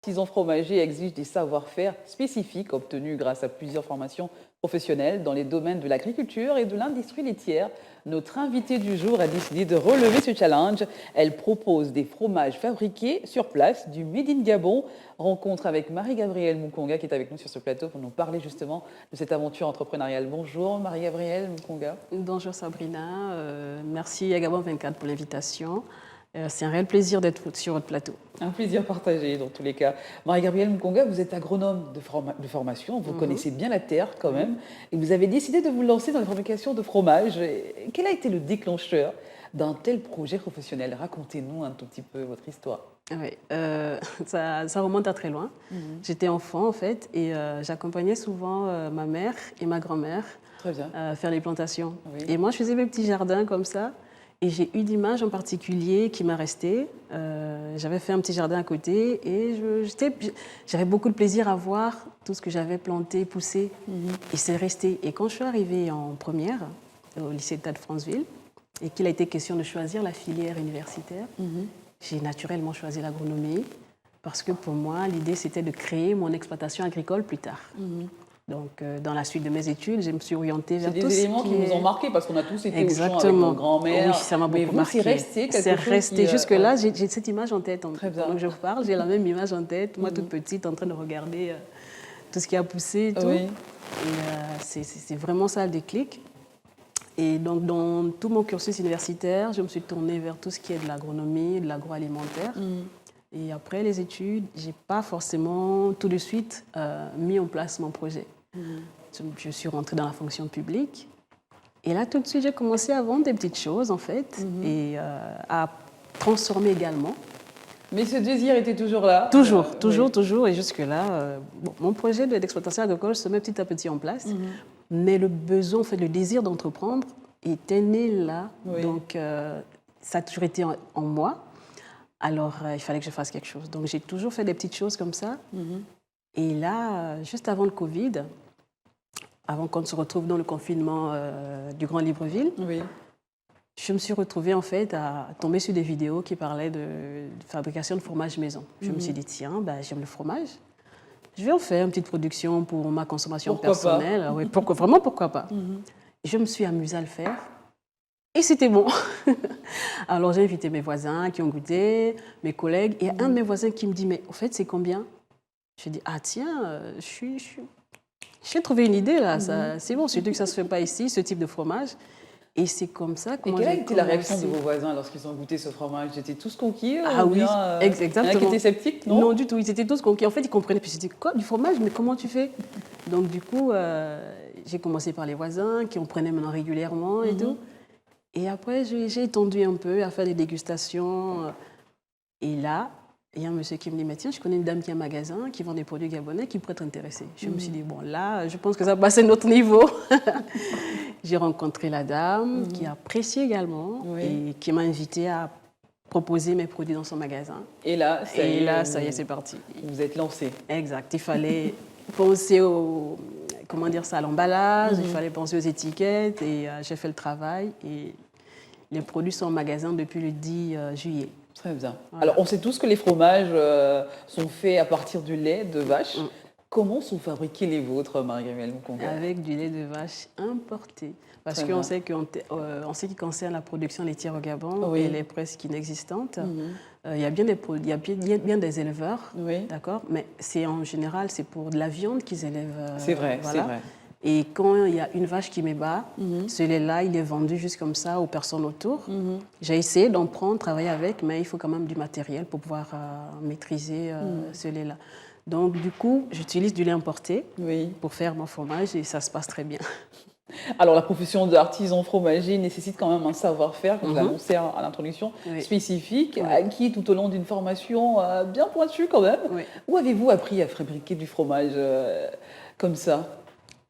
L'artisan fromager exige des savoir-faire spécifiques obtenus grâce à plusieurs formations professionnelles dans les domaines de l'agriculture et de l'industrie laitière. Notre invitée du jour a décidé de relever ce challenge. Elle propose des fromages fabriqués sur place, du Made in Gabon. Rencontre avec Marie-Gabrielle Mukonga qui est avec nous sur ce plateau pour nous parler justement de cette aventure entrepreneuriale. Bonjour Marie-Gabrielle Mukonga. Bonjour Sabrina, merci à Gabon 24 pour l'invitation. C'est un réel plaisir d'être sur votre plateau. Un plaisir partagé dans tous les cas. Marie-Gabrielle Mukonga, vous êtes agronome de formation, vous connaissez bien la terre quand même, et vous avez décidé de vous lancer dans la fabrication de fromage. Quel a été le déclencheur d'un tel projet professionnel? Racontez-nous un tout petit peu votre histoire. Oui, ça remonte à très loin. J'étais enfant en fait et j'accompagnais souvent ma mère et ma grand-mère faire les plantations. Oui. Et moi je faisais mes petits jardins comme ça. Et j'ai eu d'image en particulier qui m'a resté. J'avais fait un petit jardin à côté et j'avais beaucoup de plaisir à voir tout ce que j'avais planté, poussé. Et c'est resté. Et quand je suis arrivée en première au lycée de Franceville et qu'il a été question de choisir la filière universitaire, j'ai naturellement choisi l'agronomie parce que pour moi, l'idée c'était de créer mon exploitation agricole plus tard. Donc, dans la suite de mes études, je me suis orientée vers tout ce qui est... C'est des éléments qui nous ont marqués parce qu'on a tous été Exactement. au champ avec nos grands-mères. Oui, ça m'a beaucoup marqué. C'est resté quelque chose. C'est resté. Jusque-là, j'ai cette image en tête. Très bien. Donc, je vous parle, j'ai la même image en tête. Moi, toute petite, en train de regarder tout ce qui a poussé et tout. Oui. Et c'est vraiment ça le déclic. Et donc, dans tout mon cursus universitaire, je me suis tournée vers tout ce qui est de l'agronomie, de l'agroalimentaire. Et après les études, je n'ai pas forcément tout de suite mis en place mon projet. Je suis rentrée dans la fonction publique. Et là, tout de suite, j'ai commencé à vendre des petites choses, en fait, et à transformer également. Mais ce désir était toujours là. Toujours. Et jusque-là, mon projet d'exploitation agricole se met petit à petit en place. Mais le besoin, en fait, le désir d'entreprendre était né là. Oui. Donc, ça a toujours été en moi. Alors, il fallait que je fasse quelque chose. Donc, j'ai toujours fait des petites choses comme ça. Et là, juste avant le Covid, avant qu'on se retrouve dans le confinement du Grand Libreville, je me suis retrouvée en fait à tomber sur des vidéos qui parlaient de fabrication de fromage maison. Je me suis dit, tiens, j'aime le fromage. Je vais en faire une petite production pour ma consommation personnelle. Oui, pourquoi pas. Je me suis amusée à le faire. Et c'était bon. Alors, j'ai invité mes voisins qui ont goûté, mes collègues. Et un de mes voisins qui me dit, mais au fait, c'est combien? Je dis, ah tiens, j'ai trouvé une idée là. C'est bon, surtout que ça ne se fait pas ici, ce type de fromage. Et c'est comme ça que moi j'ai commencé. Et quelle a été la réaction de vos voisins lorsqu'ils ont goûté ce fromage? Ils étaient tous conquis? Ah oui, exactement. Il y en a qui étaient sceptiques, non? Non, du tout. Ils étaient tous conquis. En fait, ils comprenaient. Puis je dis, quoi, du fromage? Mais comment tu fais? Donc, du coup, j'ai commencé par les voisins qui en prenaient maintenant régulièrement et tout. Et après, j'ai étendu un peu à faire des dégustations. Et là, il y a un monsieur qui me dit, mais tiens, je connais une dame qui a un magasin, qui vend des produits gabonais, qui pourrait t'intéresser. Je me suis dit, bon, là, je pense que ça passe à notre niveau. J'ai rencontré la dame, qui a apprécié également, et qui m'a invitée à proposer mes produits dans son magasin. Et là, ça y est, c'est parti. Vous êtes lancé. Exact. Il fallait penser à l'emballage, il fallait penser aux étiquettes, et j'ai fait le travail. Et les produits sont en magasin depuis le 10 juillet. Très bien. Voilà. Alors, on sait tous que les fromages sont faits à partir du lait de vache. Comment sont fabriqués les vôtres, Marie-Gabrielle Mukonga? Avec du lait de vache importé. Parce qu'on sait qu'en ce qui concerne la production laitière au Gabon, elle est presque inexistante. Il y a bien des éleveurs, d'accord, mais en général, c'est pour de la viande qu'ils élèvent. C'est vrai, voilà. c'est vrai. Et quand il y a une vache qui met bas, ce lait-là, il est vendu juste comme ça aux personnes autour. J'ai essayé d'en prendre, travailler avec, mais il faut quand même du matériel pour pouvoir maîtriser ce lait-là. Donc, du coup, j'utilise du lait importé pour faire mon fromage et ça se passe très bien. Alors, la profession d'artisan fromager nécessite quand même un savoir-faire, comme vous l'annoncez à l'introduction, spécifique, acquis tout au long d'une formation bien pointue quand même. Où avez-vous appris à fabriquer du fromage comme ça?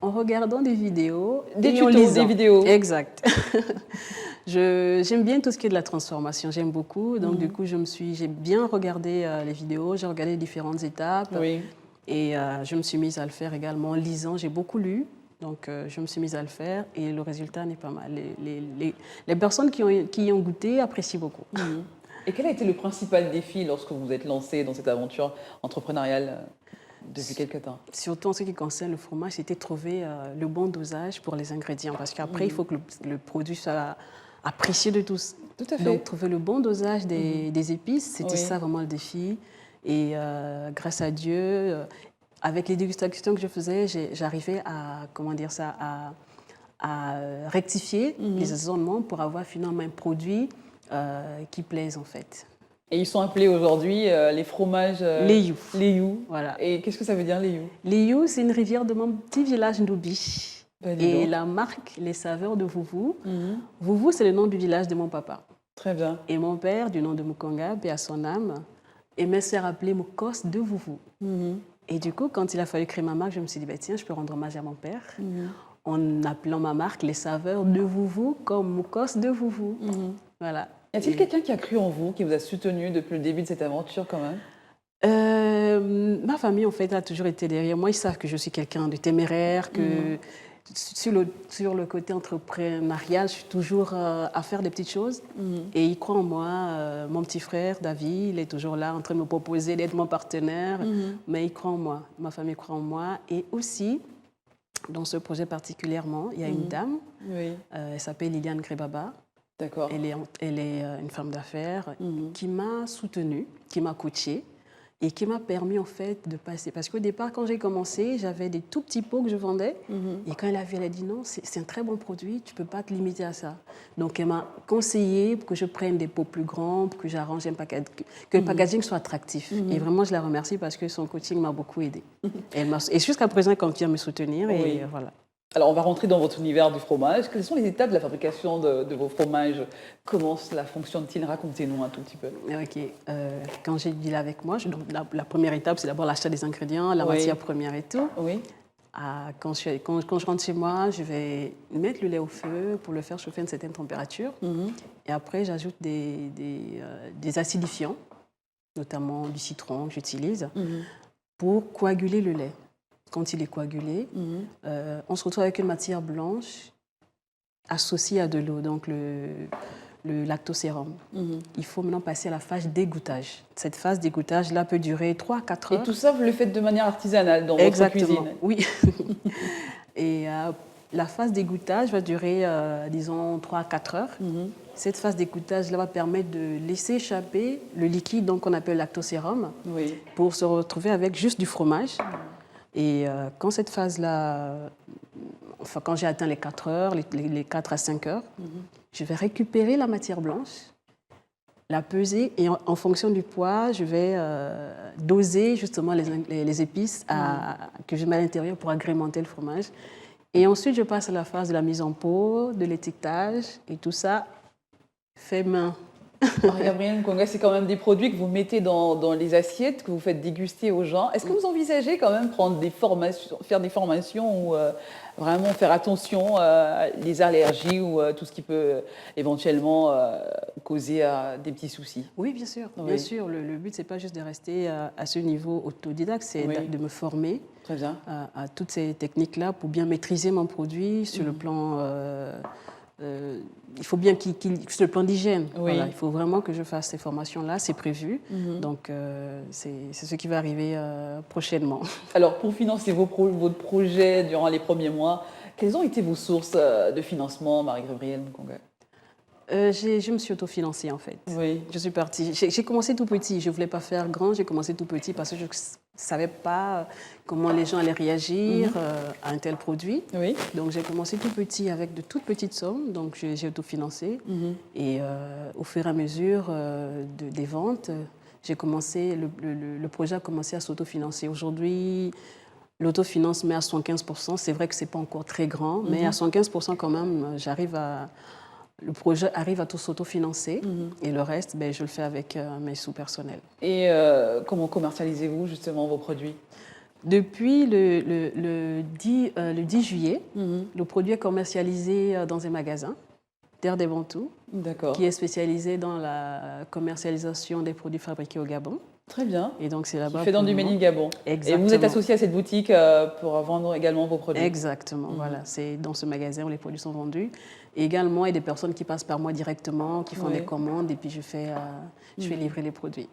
En regardant des vidéos. Des tutos, des vidéos. Exact. J'aime bien tout ce qui est de la transformation, j'aime beaucoup. Donc, du coup, j'ai bien regardé les vidéos, j'ai regardé les différentes étapes. Et je me suis mise à le faire également en lisant. J'ai beaucoup lu. Donc, je me suis mise à le faire et le résultat n'est pas mal. Les personnes qui y ont goûté apprécient beaucoup. Et quel a été le principal défi lorsque vous vous êtes lancé dans cette aventure entrepreneuriale depuis quelques temps? Surtout en ce qui concerne le fromage, c'était trouver le bon dosage pour les ingrédients. Parce qu'après, il faut que le produit soit apprécié de tous. Tout à fait. Donc, trouver le bon dosage des épices, c'était Oui. ça vraiment le défi. Et grâce à Dieu, avec les dégustations que je faisais, j'arrivais à, comment dire ça, à rectifier les assaisonnements pour avoir finalement un produit qui plaise en fait. Et ils sont appelés aujourd'hui les fromages... Les You. Les You. Voilà. Et qu'est-ce que ça veut dire, les You? Les You, c'est une rivière de mon petit village Ndoubi. Ben, dis Et donc. la marque Les Saveurs de Vouvou. Vouvou, c'est le nom du village de mon papa. Très bien. Et mon père, du nom de Mukonga, paix à son âme, aimait se faire appeler Moukos de Vouvou. Et du coup, quand il a fallu créer ma marque, je me suis dit, bah, tiens, je peux rendre hommage à mon père en appelant ma marque Les Saveurs de Vouvou comme Moukos de Vouvou. Voilà. Y a-t-il quelqu'un qui a cru en vous, qui vous a soutenu depuis le début de cette aventure quand même? Ma famille, en fait, a toujours été derrière moi. Ils savent que je suis quelqu'un de téméraire, que sur le côté entrepreneurial, je suis toujours à faire des petites choses. Et ils croient en moi. Mon petit frère, David, il est toujours là en train de me proposer d'être mon partenaire. Mais ils croient en moi. Ma famille croit en moi. Et aussi, dans ce projet particulièrement, il y a une dame, Oui. elle s'appelle Liliane Grébaba. D'accord. Elle est une femme d'affaires qui m'a soutenue, qui m'a coachée et qui m'a permis en fait de passer. Parce qu'au départ, quand j'ai commencé, j'avais des tout petits pots que je vendais. Et quand elle a vu, elle a dit non, c'est un très bon produit, tu ne peux pas te limiter à ça. Donc elle m'a conseillé pour que je prenne des pots plus grands, pour que j'arrange un packaging, que le packaging soit attractif. Et vraiment, je la remercie parce que son coaching m'a beaucoup aidée. Et jusqu'à présent, elle continue à me soutenir. Et Oui. voilà. Alors, on va rentrer dans votre univers du fromage. Quelles sont les étapes de la fabrication de vos fromages? Comment cela fonctionne-t-il? Racontez-nous un tout petit peu. Ok. Quand j'ai dit là avec moi, donc la première étape, c'est d'abord l'achat des ingrédients, la matière première et tout. Oui. Quand je rentre chez moi, je vais mettre le lait au feu pour le faire chauffer à une certaine température. Et après, j'ajoute des acidifiants, notamment du citron que j'utilise, pour coaguler le lait. Quand il est coagulé, on se retrouve avec une matière blanche associée à de l'eau, donc le lactosérum. Il faut maintenant passer à la phase d'égouttage. Cette phase d'égouttage-là peut durer 3 à 4 heures. Et tout ça, vous le faites de manière artisanale dans votre cuisine? Oui. Et la phase d'égouttage va durer, disons, 3 à 4 heures. Cette phase d'égouttage-là va permettre de laisser échapper le liquide qu'on appelle lactosérum pour se retrouver avec juste du fromage. Et quand cette phase-là, enfin quand j'ai atteint les 4 heures, les 4 à 5 heures, je vais récupérer la matière blanche, la peser et en fonction du poids, je vais doser justement les épices que je mets à l'intérieur pour agrémenter le fromage. Et ensuite, je passe à la phase de la mise en pot, de l'étiquetage et tout ça fait main. Gabrielle Mukonga, c'est quand même des produits que vous mettez dans les assiettes, que vous faites déguster aux gens. Est-ce que vous envisagez quand même faire des formations ou vraiment faire attention à les allergies ou tout ce qui peut éventuellement causer des petits soucis? Oui, bien sûr. Oui. Bien sûr. Le but, ce n'est pas juste de rester à ce niveau autodidacte, c'est de me former Très bien. À toutes ces techniques-là pour bien maîtriser mon produit sur le plan... il faut bien sur le plan d'hygiène. Oui. Voilà, il faut vraiment que je fasse ces formations-là, c'est prévu. Donc, c'est ce qui va arriver prochainement. Alors, pour financer votre projet durant les premiers mois, quelles ont été vos sources de financement, Marie-Gabrielle Mukonga? Je me suis autofinancée en fait. Oui. Je suis partie. J'ai commencé tout petit. Je ne voulais pas faire grand. J'ai commencé tout petit parce que je ne savais pas comment les gens allaient réagir à un tel produit. Oui. Donc j'ai commencé tout petit avec de toutes petites sommes. Donc j'ai autofinancé. Et au fur et à mesure des ventes, j'ai commencé. Le projet a commencé à s'autofinancer. Aujourd'hui, l'autofinance met à 115%. C'est vrai que ce n'est pas encore très grand, mais à 115% quand même, le projet arrive à tout s'autofinancer et le reste, je le fais avec mes sous personnels. Et comment commercialisez-vous justement vos produits? Depuis le 10 juillet, le produit est commercialisé dans un magasin, Terre des Bantous, qui est spécialisé dans la commercialisation des produits fabriqués au Gabon. Très bien. Et donc, c'est Qui là-bas. fait dans du Made in Gabon. Exactement. Et vous êtes associé à cette boutique pour vendre également vos produits. Exactement, voilà. C'est dans ce magasin où les produits sont vendus. Et également, il y a des personnes qui passent par moi directement, qui font des commandes, et puis je fais livrer les produits.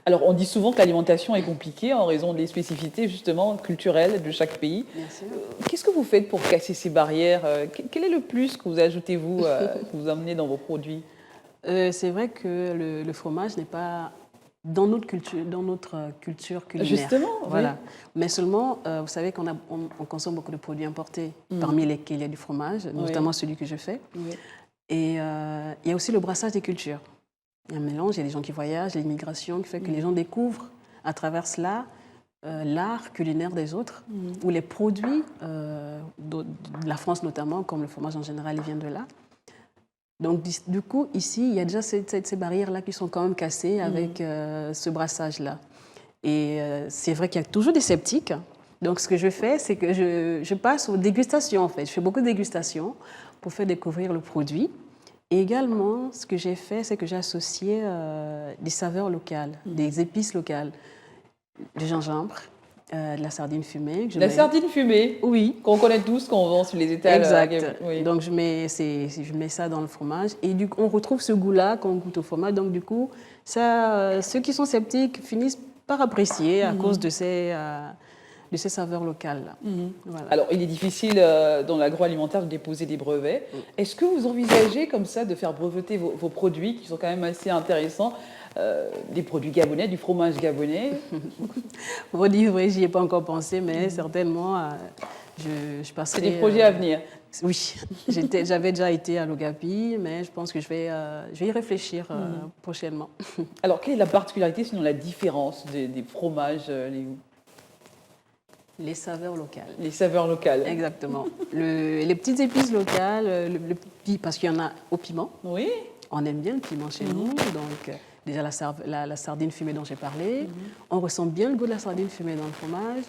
Alors, on dit souvent que l'alimentation est compliquée en raison des spécificités justement culturelles de chaque pays. Bien sûr. Qu'est-ce que vous faites pour casser ces barrières? Quel est le plus que vous ajoutez, vous, que vous amenez dans vos produits? C'est vrai que le fromage n'est pas dans notre culture culinaire. Justement, voilà. oui. Mais seulement, vous savez on consomme beaucoup de produits importés, parmi lesquels il y a du fromage, notamment celui que je fais. Oui. Et il y a aussi le brassage des cultures. Il y a un mélange, il y a des gens qui voyagent, il y a l'immigration qui fait que les gens découvrent à travers cela l'art culinaire des autres, ou les produits de la France notamment, comme le fromage en général, il vient de là. Donc du coup, ici, il y a déjà ces barrières-là qui sont quand même cassées avec ce brassage-là. Et c'est vrai qu'il y a toujours des sceptiques. Donc ce que je fais, c'est que je passe aux dégustations en fait. Je fais beaucoup de dégustations pour faire découvrir le produit. Et également, ce que j'ai fait, c'est que j'ai associé des saveurs locales, des épices locales, du gingembre, de la sardine fumée. Sardine fumée, oui, qu'on connaît tous, qu'on vend sur les étals. Exact. Oui. Donc je mets ça dans le fromage et du coup on retrouve ce goût-là quand on goûte au fromage. Donc du coup, ceux qui sont sceptiques finissent par apprécier à cause de ces saveurs locales-là. Voilà. Alors, il est difficile dans l'agroalimentaire de déposer des brevets. Est-ce que vous envisagez comme ça de faire breveter vos produits qui sont quand même assez intéressants, des produits gabonais, du fromage gabonais? Vous dire vrai, j'y ai pas encore pensé, mais certainement, je passerai... C'est des projets à venir. Oui, j'avais déjà été à l'Ogapi, mais je pense que je vais y réfléchir prochainement. Alors, quelle est la particularité, sinon la différence des fromages Les saveurs locales. Les saveurs locales. Exactement. Les petites épices locales, parce qu'il y en a au piment. Oui. On aime bien le piment chez nous, donc déjà la sardine fumée dont j'ai parlé. On ressent bien le goût de la sardine fumée dans le fromage,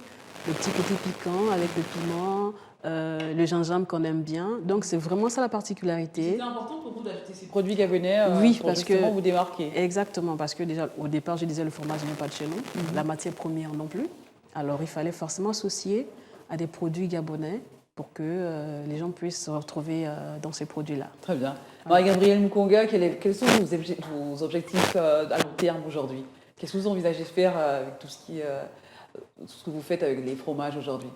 le petit côté piquant avec le piment, le gingembre qu'on aime bien. Donc c'est vraiment ça la particularité. C'est important pour vous d'ajouter ces produits gabonais pour justement vous démarquer. Exactement, parce que déjà au départ je disais le fromage n'est pas de chez nous, la matière première non plus. Alors il fallait forcément associer à des produits gabonais pour que les gens puissent se retrouver dans ces produits-là. Très bien. Marie-Gabrielle Mukonga, quels sont vos objectifs à long terme aujourd'hui? Qu'est-ce que vous envisagez de faire avec tout ce que vous faites avec les fromages aujourd'hui?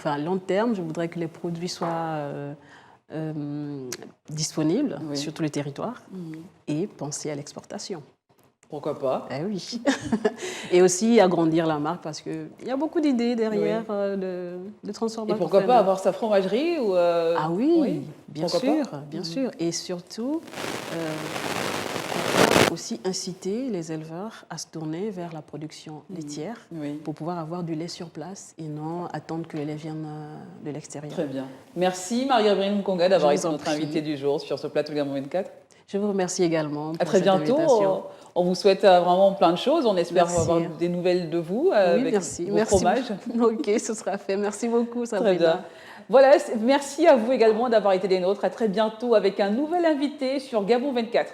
À long terme, je voudrais que les produits soient disponibles sur tout le territoire et penser à l'exportation. Pourquoi pas? Oui. Et aussi agrandir la marque parce qu'il y a beaucoup d'idées derrière de transformation. Et pourquoi pas avoir sa fromagerie Ah oui, bien sûr. Et surtout, aussi inciter les éleveurs à se tourner vers la production laitière pour pouvoir avoir du lait sur place et non attendre que le lait vienne de l'extérieur. Très bien. Merci Marie-Gabrielle Mukonga d'avoir été notre invitée du jour sur ce plateau Gabon 24. Je vous remercie également pour À très cette bientôt. invitation. On vous souhaite vraiment plein de choses. On espère avoir des nouvelles de vous avec vos fromages. Ok, ce sera fait. Merci beaucoup, Sabrina. Très bien. Voilà, merci à vous également d'avoir été des nôtres. À très bientôt avec un nouvel invité sur Gabon 24.